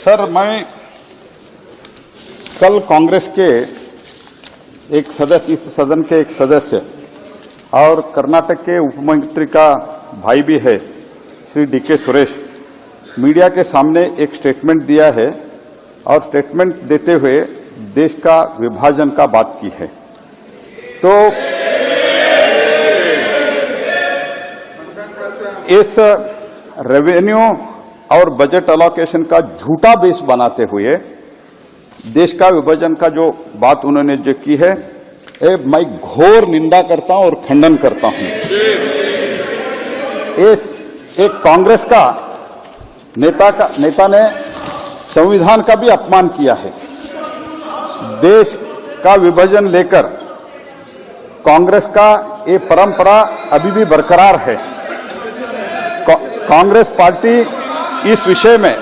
Sir, मैं कल कांग्रेस के एक सदस्य, इस सदन के एक सदस्य और कर्नाटक के उपमुख्यमंत्री का भाई भी है श्री डी.के. सुरेश, मीडिया के सामने एक स्टेटमेंट दिया है और स्टेटमेंट देते हुए देश का विभाजन का बात की है। तो इस रेवेन्यू और बजट अलोकेशन का झूठा बेस बनाते हुए देश का विभाजन का जो बात उन्होंने जो की है, मैं घोर निंदा करता हूं और खंडन करता हूं। इस एक कांग्रेस का नेता ने संविधान का भी अपमान किया है। देश का विभाजन लेकर कांग्रेस का ये परंपरा अभी भी बरकरार है। कांग्रेस पार्टी इस विषय में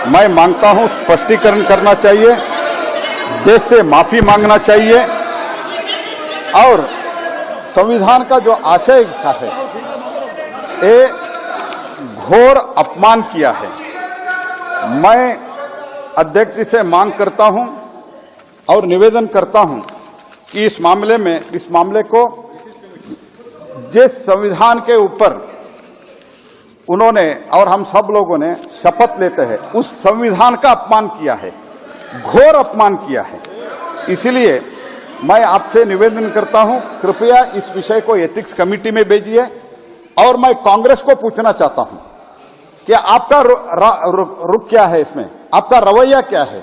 मैं मांगता हूं स्पष्टीकरण करना चाहिए, देश से माफी मांगना चाहिए और संविधान का जो आशय का है ये घोर अपमान किया है। मैं अध्यक्ष जी से मांग करता हूं और निवेदन करता हूं कि इस मामले को जिस संविधान के ऊपर उन्होंने और हम सब लोगों ने शपथ लेते हैं, उस संविधान का अपमान किया है, घोर अपमान किया है। इसलिए मैं आपसे निवेदन करता हूं, कृपया इस विषय को एथिक्स कमेटी में भेजिए। और मैं कांग्रेस को पूछना चाहता हूं कि आपका रुख क्या है, इसमें आपका रवैया क्या है?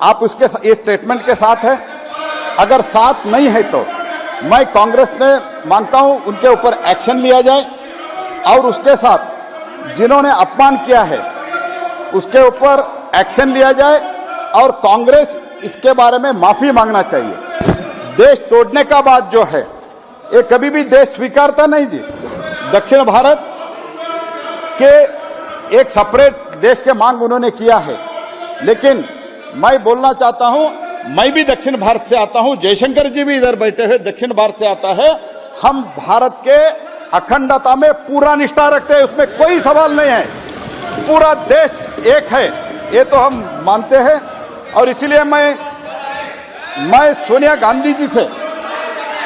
आप उसके इस स्टेटमेंट के साथ है? अगर साथ नहीं है तो मैं कांग्रेस ने मांगता हूं उनके ऊपर एक्शन लिया जाए और उसके साथ जिन्होंने अपमान किया है उसके ऊपर एक्शन लिया जाए और कांग्रेस इसके बारे में माफी मांगना चाहिए। देश तोड़ने का बात जो है ये कभी भी देश स्वीकारता नहीं जी। दक्षिण भारत के एक सेपरेट देश के मांग उन्होंने किया है, लेकिन मैं बोलना चाहता हूं, मैं भी दक्षिण भारत से आता हूं, जयशंकर जी भी इधर बैठे हैं, दक्षिण भारत से आता है। हम भारत के अखंडता में पूरा निष्ठा रखते हैं, उसमें कोई सवाल नहीं है। पूरा देश एक है, ये तो हम मानते हैं। और इसलिए मैं सोनिया गांधी जी से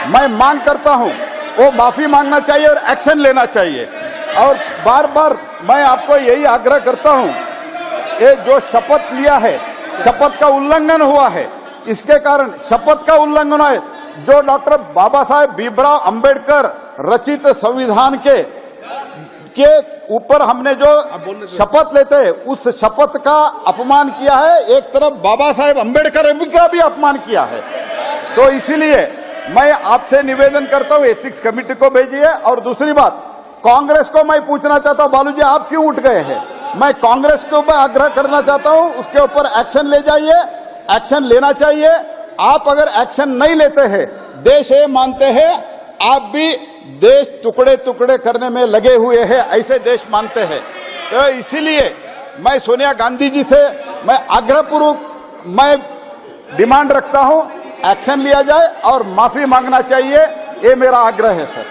मैं मांग करता हूं, वो माफी मांगना चाहिए और एक्शन लेना चाहिए। और बार बार मैं आपको यही आग्रह करता हूं, ये जो शपथ लिया है, शपथ का उल्लंघन हुआ है। इसके कारण शपथ का उल्लंघन है। जो डॉक्टर बाबा साहेब भीमराव अंबेडकर रचित संविधान के ऊपर हमने जो शपथ लेते हैं, उस शपथ का अपमान किया है। एक तरफ बाबा साहेब अंबेडकर का भी अपमान किया है। तो इसीलिए मैं आपसे निवेदन करता हूं, एथिक्स कमेटी को भेजिए। और दूसरी बात, कांग्रेस को मैं पूछना चाहता हूं, बालू जी आप क्यों उठ गए हैं? मैं कांग्रेस के ऊपर आग्रह करना चाहता हूं, उसके ऊपर एक्शन ले जाइए, एक्शन लेना चाहिए। आप अगर एक्शन नहीं लेते हैं, देश ये मानते हैं आप भी देश टुकड़े टुकड़े करने में लगे हुए हैं, ऐसे देश मानते हैं। तो इसीलिए मैं सोनिया गांधी जी से मैं आग्रहपूर्वक मैं डिमांड रखता हूं, एक्शन लिया जाए और माफी मांगना चाहिए, ये मेरा आग्रह है सर।